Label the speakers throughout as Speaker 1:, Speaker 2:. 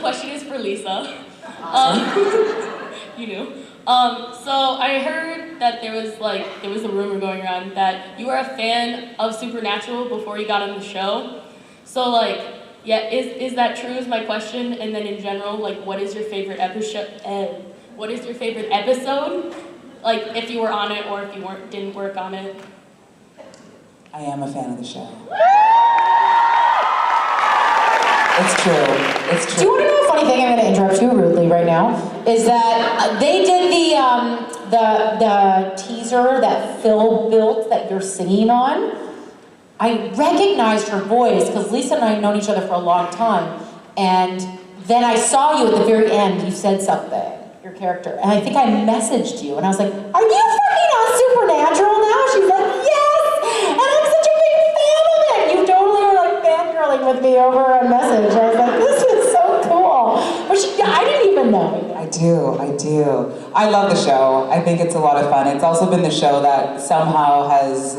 Speaker 1: question is for Lisa. You knew. So I heard that there was a rumor going around that you were a fan of Supernatural before you got on the show. So yeah, is that true is my question, and then in general, what is your favorite episode? What is your favorite episode? If you were on it or if you didn't work on it.
Speaker 2: I am a fan of the show. It's true. It's true.
Speaker 3: Do you want to know a funny thing? I'm going to interrupt you rudely right now. Is that they did the teaser that Phil built that you're singing on. I recognized her voice because Lisa and I have known each other for a long time, and then I saw you at the very end. You said something, your character, and I think I messaged you, and I was like, "Are you fucking on Supernatural now?" She's like, "Yes," and I'm such a big fan of it. You totally were fangirling with me over a message. I was like, "This is so cool," but I didn't even know.
Speaker 2: I do. I love the show. I think it's a lot of fun. It's also been the show that somehow has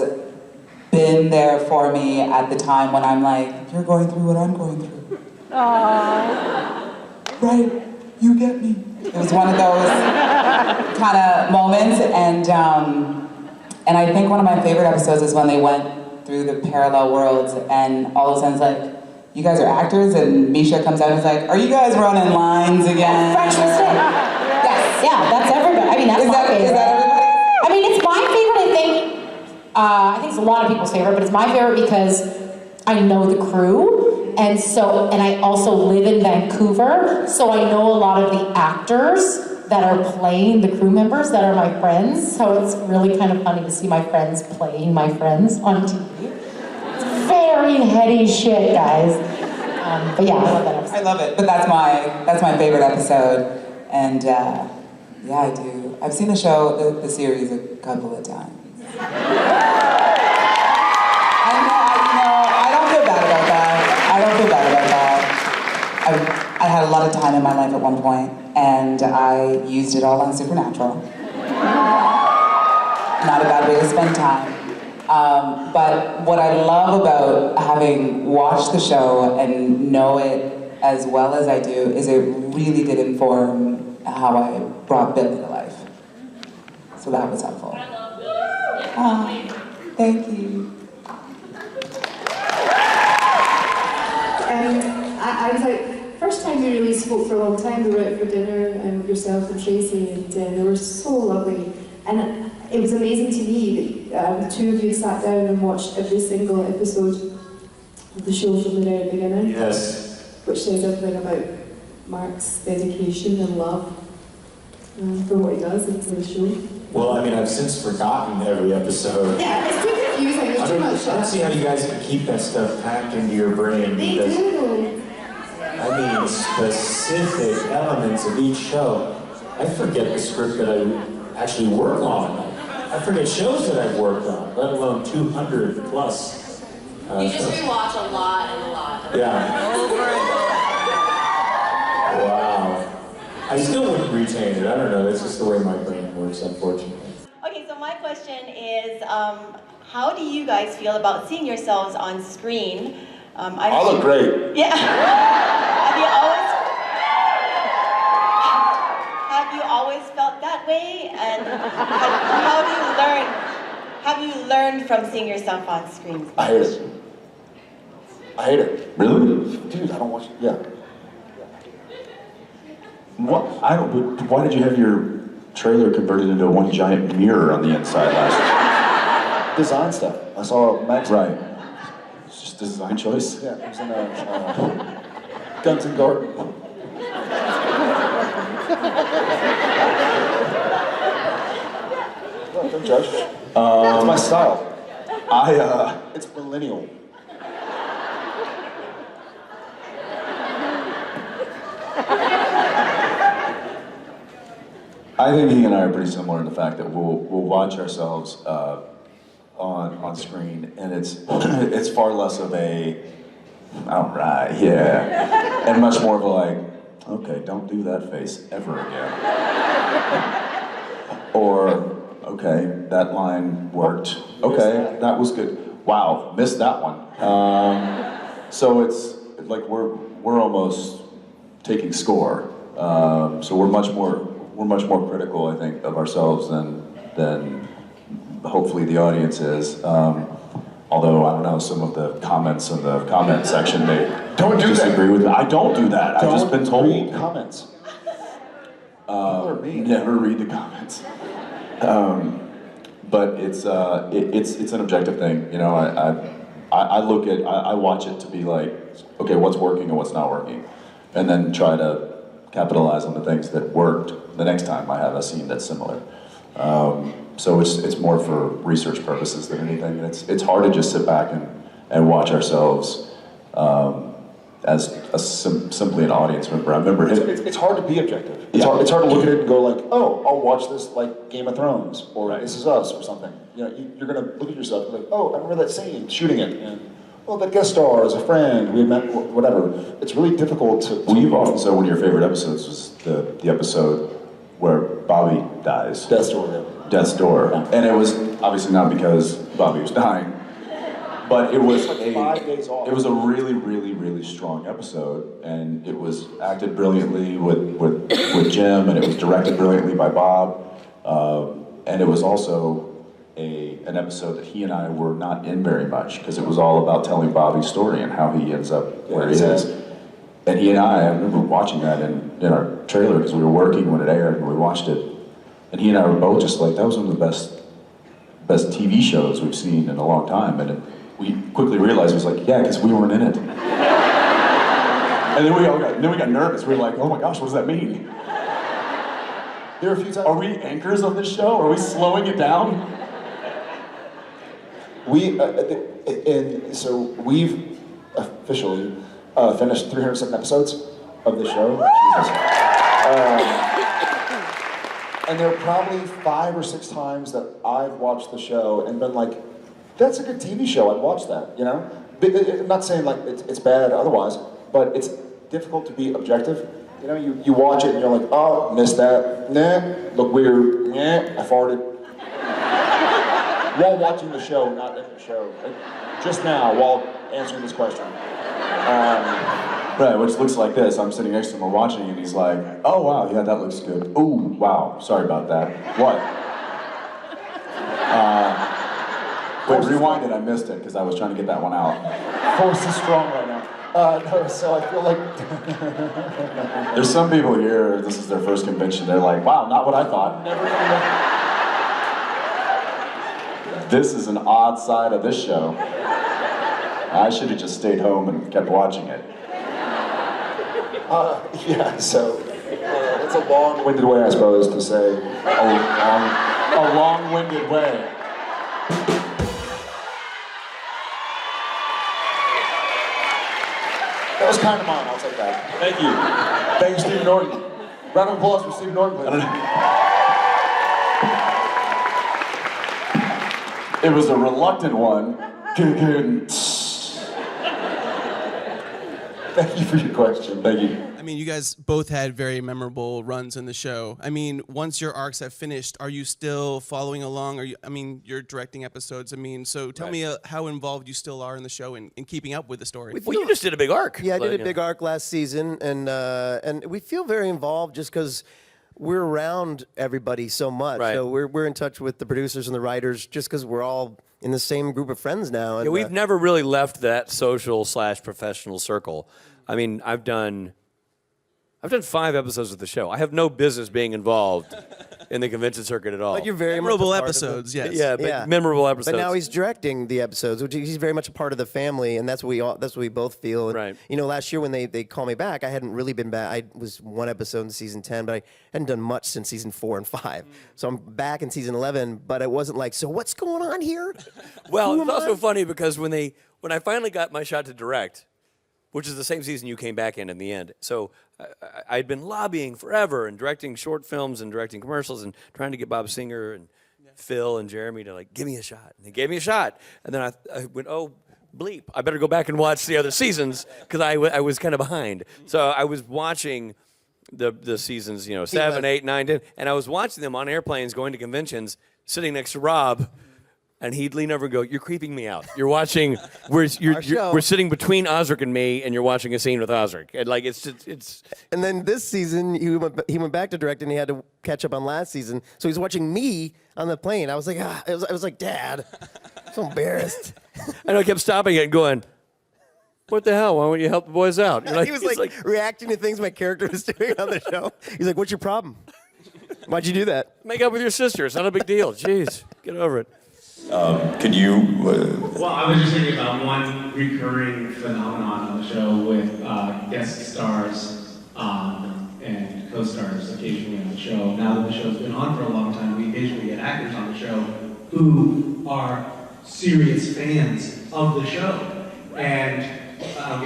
Speaker 2: been there for me at the time when I'm like, you're going through what I'm going through. Aww. Right, you get me. It was one of those kind of moments, and I think one of my favorite episodes is when they went through the parallel worlds, and all of a sudden it's like, you guys are actors, and Misha comes out and is like, are you guys running lines again?
Speaker 3: French mistake. Yes, yeah, that's everybody. I mean, that's my favorite.
Speaker 2: Is that everybody?
Speaker 3: I mean, it's my favorite, I think it's a lot of people's favorite, but it's my favorite because I know the crew, and I also live in Vancouver, so I know a lot of the actors that are playing the crew members that are my friends, so it's really kind of funny to see my friends playing my friends on TV. It's very heady shit, guys. But yeah, I love that episode.
Speaker 2: I love it, but that's my favorite episode, and yeah, I do. I've seen the show, the series a couple of times. I don't feel bad about that. I had a lot of time in my life at one point, and I used it all on Supernatural. Not a bad way to spend time. But what I love about having watched the show and know it as well as I do is it really did inform how I brought Billy to life. So that was helpful.
Speaker 1: I love it.
Speaker 2: Thank you.
Speaker 4: I was like, first time we really spoke for a long time, we were out for dinner with yourself and Tracy, and they were so lovely. And it was amazing to me that the two of you sat down and watched every single episode of the show from the very beginning.
Speaker 5: Yes.
Speaker 4: Which says everything about Mark's dedication and love for what he does and for the show.
Speaker 5: Well, I mean, I've since forgotten every episode.
Speaker 4: Yeah, it's too confusing. There's too much.
Speaker 5: I don't see how you guys can keep that stuff packed into your brain.
Speaker 4: They
Speaker 5: Because,
Speaker 4: do.
Speaker 5: I mean, specific elements of each show. I forget the script that I actually work on. I forget shows that I've worked on, let alone 200 plus.
Speaker 1: You just rewatch a lot and a lot.
Speaker 5: Yeah. Wow. I still wouldn't retain it. I don't know. That's just the way my brain works, unfortunately.
Speaker 6: Okay, so my question is, how do you guys feel about seeing yourselves on screen?
Speaker 7: I look great.
Speaker 6: Yeah. Have you always felt that way? And have you learned from seeing yourself on screen?
Speaker 7: I hate it. I hate it. Really? Dude, I don't watch, yeah. What? Why did you have your trailer converted into one giant mirror on the inside last year?
Speaker 8: Design stuff. I saw Max.
Speaker 7: Right. It's just a design choice.
Speaker 8: Yeah, it was in a Guns and Garden. Well, don't judge. It's my style. It's millennial.
Speaker 7: I think he and I are pretty similar in the fact that we'll watch ourselves on screen, and it's far less of a, all right, yeah, and much more of a like, okay, don't do that face ever again, or okay, that line worked, okay, that was good, wow, missed that one. So it's like we're almost taking score. So we're much more critical, I think, of ourselves than hopefully the audience is. Although I don't know, some of the comments in the comment section may disagree with me. I don't do that. I've just been told.
Speaker 8: Read comments.
Speaker 7: Never read the comments. But it's an objective thing. You know, I watch it to be like, okay, what's working and what's not working, and then try to capitalize on the things that worked the next time I have a scene that's similar. So it's more for research purposes than anything. And it's hard to just sit back and watch ourselves as simply an audience member. I remember
Speaker 8: it's hard to be objective. It's hard to look at it and go like, oh, I'll watch this like Game of Thrones or This Is Us or something. You know, you're gonna look at yourself and be like, oh, I remember that scene, shooting it, and well, that guest star is a friend, we met, whatever. It's really difficult to...
Speaker 7: Well, you've often said one of your favorite episodes was the episode where Bobby dies.
Speaker 8: Death's Door.
Speaker 7: Death's Door. And it was obviously not because Bobby was dying, but it was
Speaker 8: like 5 days off.
Speaker 7: It was a really, really, really strong episode, and it was acted brilliantly with Jim, and it was directed brilliantly by Bob, and it was also an episode that he and I were not in very much, because it was all about telling Bobby's story and how he ends up where he is. And he and I remember watching that in our trailer, because we were working when it aired, and we watched it. And he and I were both just like, that was one of the best TV shows we've seen in a long time. And we quickly realized, it was like, yeah, because we weren't in it. And then we got nervous. We were like, oh my gosh, what does that mean?
Speaker 8: There are a few times...
Speaker 7: Are we anchors of this show? Are we slowing it down?
Speaker 8: So we've officially finished 307 episodes of the show. And there are probably 5 or 6 times that I've watched the show and been like, that's a good TV show, I'd watch that, you know? I'm not saying like it's bad otherwise, but it's difficult to be objective. You know, you watch it and you're like, oh, missed that, nah, look weird, nah, I farted. While watching the show, not in the show. Like, just now, while answering this question.
Speaker 7: Right, which looks like this. I'm sitting next to him, we're watching, and he's like, oh wow, yeah, that looks good. Ooh, wow, sorry about that. What? Wait, rewind it, I missed it, because I was trying to get that one out.
Speaker 8: Force is strong right now. No, so I feel like...
Speaker 7: There's some people here, this is their first convention, they're like, wow, not what I thought.
Speaker 8: Never coming back.
Speaker 7: This is an odd side of this show. I should have just stayed home and kept watching it.
Speaker 8: Yeah, so it's a long-winded way, I suppose, to say
Speaker 7: A long-winded way.
Speaker 8: That was kind of mine, I'll take that.
Speaker 7: Thank you.
Speaker 8: Thank you, Stephen Norton. Round of applause for Stephen Norton, please.
Speaker 7: It was a reluctant one.
Speaker 8: Thank you for your question.
Speaker 7: Thank you.
Speaker 9: I mean, you guys both had very memorable runs in the show. I mean, once your arcs have finished, are you still following along? You're directing episodes. I mean, so tell me how involved you still are in the show and keeping up with the story.
Speaker 10: Well, you just did a big arc.
Speaker 11: Yeah, I did a big arc last season, and we feel very involved just because we're around everybody so much.
Speaker 10: Right.
Speaker 11: So we're in touch with the producers and the writers just because we're all in the same group of friends now. And,
Speaker 10: Yeah, we've never really left that social/professional circle. I mean, I've done 5 episodes of the show. I have no business being involved in the convention circuit at all.
Speaker 11: But you're very
Speaker 9: Memorable
Speaker 11: much a part
Speaker 9: episodes,
Speaker 11: of
Speaker 9: yes.
Speaker 10: Yeah, but memorable episodes.
Speaker 11: But now he's directing the episodes, which he's very much a part of the family, and that's what we both feel. And,
Speaker 10: Right.
Speaker 11: You know, last year when they called me back, I hadn't really been back. I was 1 episode in season 10, but I hadn't done much since season 4 and 5. So I'm back in season 11, but it wasn't like, so what's going on here?
Speaker 10: Well, it's also funny because when I finally got my shot to direct, which is the same season you came back in the end. So I'd been lobbying forever and directing short films and directing commercials and trying to get Bob Singer and Phil and Jeremy to like, give me a shot. And they gave me a shot. And then I went, oh, bleep. I better go back and watch the other seasons because I was kind of behind. So I was watching the seasons, 7, 8, 9, 10. And I was watching them on airplanes going to conventions, sitting next to Rob. and he'd lean over and go, "You're creeping me out. You're watching. We're sitting between Osric and me, and you're watching a scene with Osric." And like it's.
Speaker 11: And then this season, he went back to direct, and he had to catch up on last season. So he's watching me on the plane. I was like, I was like, Dad, I'm so embarrassed.
Speaker 10: And I kept stopping it and going, "What the hell? Why won't you help the boys out?"
Speaker 11: He was like reacting to things my character was doing on the show. He's like, "What's your problem? Why'd you do that?"
Speaker 10: Make up with your sister. It's not a big deal. Jeez, get over it.
Speaker 7: Can you?
Speaker 12: Well, I was just thinking about one recurring phenomenon on the show with guest stars and co-stars occasionally on the show. Now that the show's been on for a long time, we occasionally get actors on the show who are serious fans of the show. And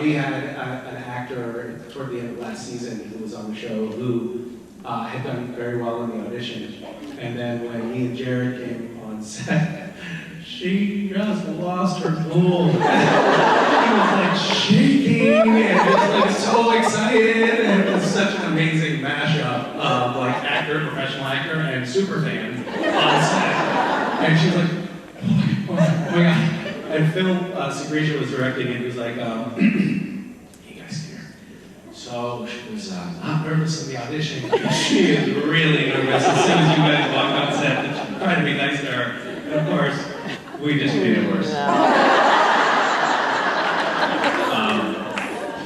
Speaker 12: we had an actor toward the end of last season who was on the show who had done very well in the audition. And then when me and Jared came on set, she just lost her cool. He was like shaking and just like so excited, and it was such an amazing mashup of like actor, professional actor, and super fan on set. And she was like, oh my god. And Phil Segretia was directing, and he was like, hey guys, here. So she was not nervous in the audition. She is really nervous as soon as you guys walked on set. And she tried to be nice to her. And of course, we just made it worse.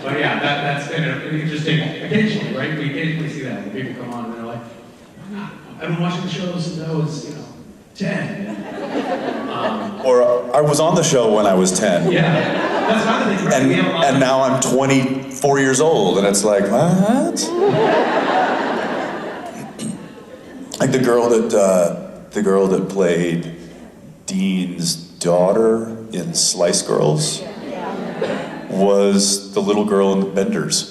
Speaker 12: But yeah, that's been an interesting, occasionally, right? We occasionally see that when people come on and they're like, oh God, I've been watching the show since I was, 10.
Speaker 7: Or I was on the show when I was 10.
Speaker 12: Yeah, that's another thing, right?
Speaker 7: And now I'm 24 years old, and it's like, what? Like the girl that played Dean's daughter in Slice Girls was the little girl in the Benders.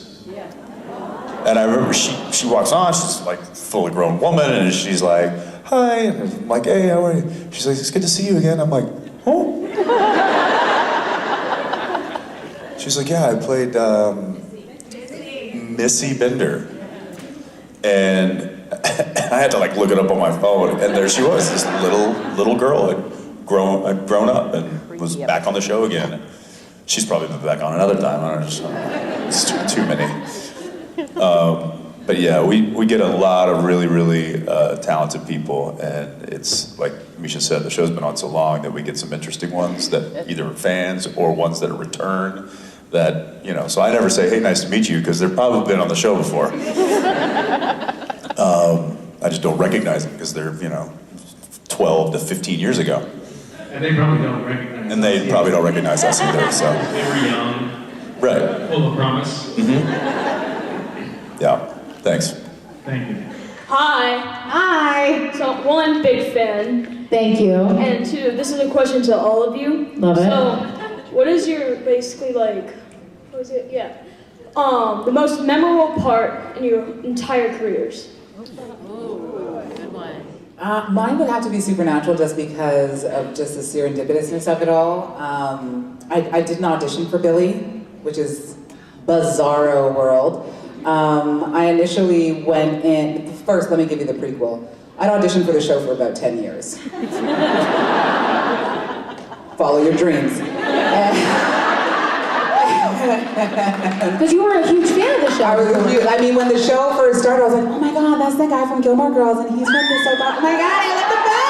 Speaker 7: And I remember she walks on, she's like a fully grown woman, and she's like, hi, and I'm like, hey, how are you? She's like, it's good to see you again. I'm like, oh. She's like, yeah, I played Missy Bender. And I had to like look it up on my phone, and there she was, this little girl had grown up and was back on the show again. She's probably been back on another time. I don't know, it's too many. But yeah, we get a lot of really talented people, and it's like Misha said, the show's been on so long that we get some interesting ones that either are fans or ones that are return. That so I never say, hey, nice to meet you, because they've probably been on the show before. I just don't recognize them because they're 12 to 15 years ago.
Speaker 12: And they probably don't recognize us.
Speaker 7: And they probably don't recognize us either, so.
Speaker 12: They were young.
Speaker 7: Right.
Speaker 12: Full of promise.
Speaker 7: Mm-hmm. Yeah, thanks.
Speaker 12: Thank you.
Speaker 13: Hi.
Speaker 4: Hi.
Speaker 13: So, one, big fan.
Speaker 4: Thank you.
Speaker 13: And two, this is a question to all of you.
Speaker 4: Love it.
Speaker 13: So, what is your, basically like, what is it? Yeah. The most memorable part in your entire careers?
Speaker 2: Mine would have to be Supernatural, just because of just the serendipitousness of it all. I did an audition for Billy, which is bizarro world. I initially went in, first let me give you the prequel. I'd auditioned for the show for about 10 years. Follow your dreams.
Speaker 3: Because you were a huge fan of the show.
Speaker 2: I mean, when the show first started, I was like, oh my God, that's the guy from Gilmore Girls, and he's from this soap opera. Oh my God, I love the book!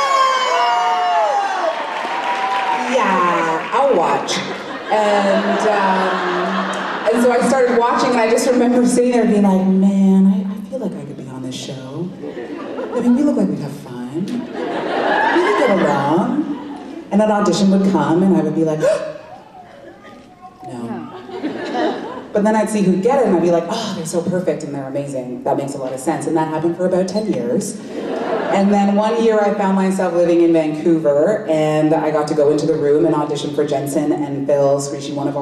Speaker 2: Yeah, I'll watch. And so I started watching, and I just remember sitting there being like, man, I feel like I could be on this show. I mean, we look like we'd have fun. We could get along. And an audition would come, and I would be like, no. But then I'd see who'd get it, and I'd be like, oh, they're so perfect and they're amazing. That makes a lot of sense. And that happened for about 10 years. And then one year I found myself living in Vancouver, and I got to go into the room and audition for Jensen and Phil Segretia, one of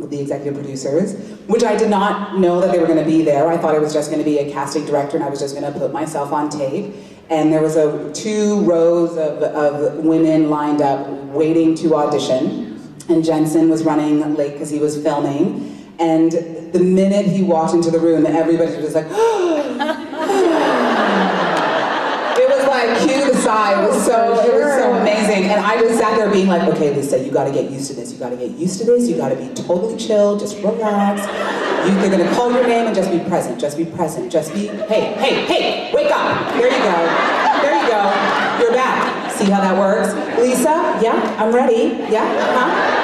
Speaker 2: the executive producers, which I did not know that they were gonna be there. I thought it was just gonna be a casting director, and I was just gonna put myself on tape. And there was 2 rows of women lined up waiting to audition. And Jensen was running late because he was filming. And the minute he walked into the room, everybody was like, it was like, cue the sigh. It was so amazing. And I just sat there being like, okay, Lisa, you gotta get used to this. You gotta get used to this. You gotta be totally chill, just relax. They're gonna call your name and just be present. Just be present. Just be, hey, wake up. There you go. There you go. You're back. See how that works? Lisa, yeah, I'm ready. Yeah,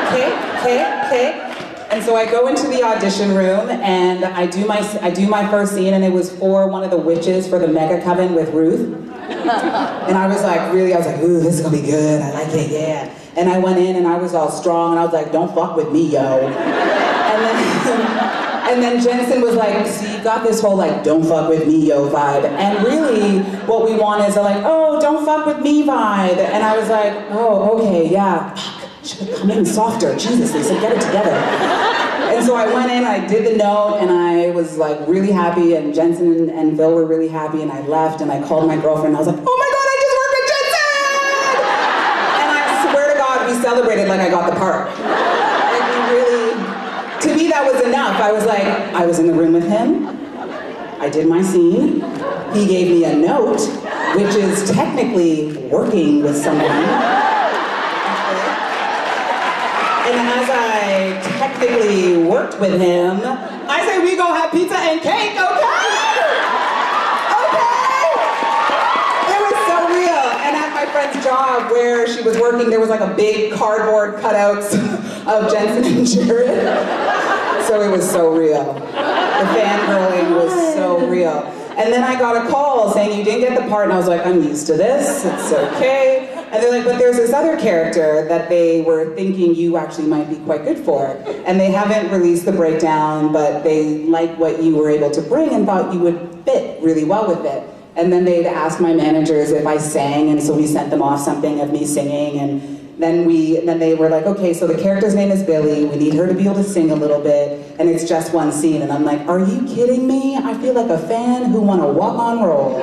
Speaker 2: okay. And so I go into the audition room and I do my first scene, and it was for one of the witches for the Mega Coven with Ruth. And I was like, ooh, this is gonna be good. I like it, yeah. And I went in and I was all strong and I was like, don't fuck with me, yo. And then Jensen was like, see, you got this whole like, don't fuck with me, yo vibe. And really, what we want is a like, oh, don't fuck with me vibe. And I was like, oh, okay, yeah. Fuck, should have come in softer. Jesus, Lisa, get it together. And so I went in, I did the note, and I was like really happy, and Jensen and Phil were really happy, and I left, and I called my girlfriend, and I was like, oh my God, I just worked with Jensen! And I swear to God, we celebrated like I got the part. Like we really, to me that was enough. I was like, I was in the room with him, I did my scene, he gave me a note, which is technically working with someone. And as I technically worked with him, I say we go have pizza and cake, okay? Okay? It was so real. And at my friend's job where she was working, there was like a big cardboard cutouts of Jensen and Jared. So it was so real. The fangirling was so real. And then I got a call saying you didn't get the part, and I was like, I'm used to this, it's okay. And they're like, but there's this other character that they were thinking you actually might be quite good for. And they haven't released the breakdown, but they liked what you were able to bring and thought you would fit really well with it. And then they'd asked my managers if I sang, and so we sent them off something of me singing, and then they were like, okay, so the character's name is Billy, we need her to be able to sing a little bit, and it's just one scene. And I'm like, are you kidding me? I feel like a fan who won a walk-on role.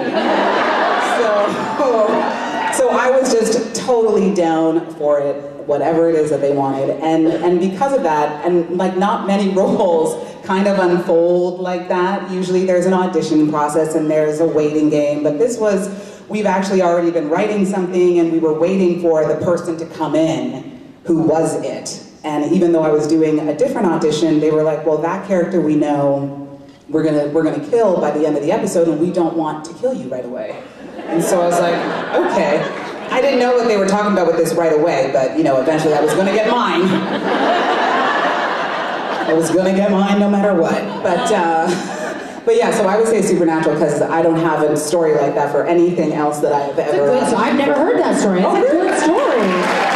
Speaker 2: So I was just totally down for it, whatever it is that they wanted. And because of that, and like not many roles kind of unfold like that. Usually there's an audition process and there's a waiting game, but this was, we've actually already been writing something and we were waiting for the person to come in who was it. And even though I was doing a different audition, they were like, well, that character we know we're gonna kill by the end of the episode, and we don't want to kill you right away. And so I was like, okay. I didn't know what they were talking about with this right away, but you know, eventually I was gonna get mine. I was gonna get mine no matter what. But yeah, so I would say Supernatural because I don't have a story like that for anything else that I have ever.
Speaker 3: I've never heard that story. It's a good story.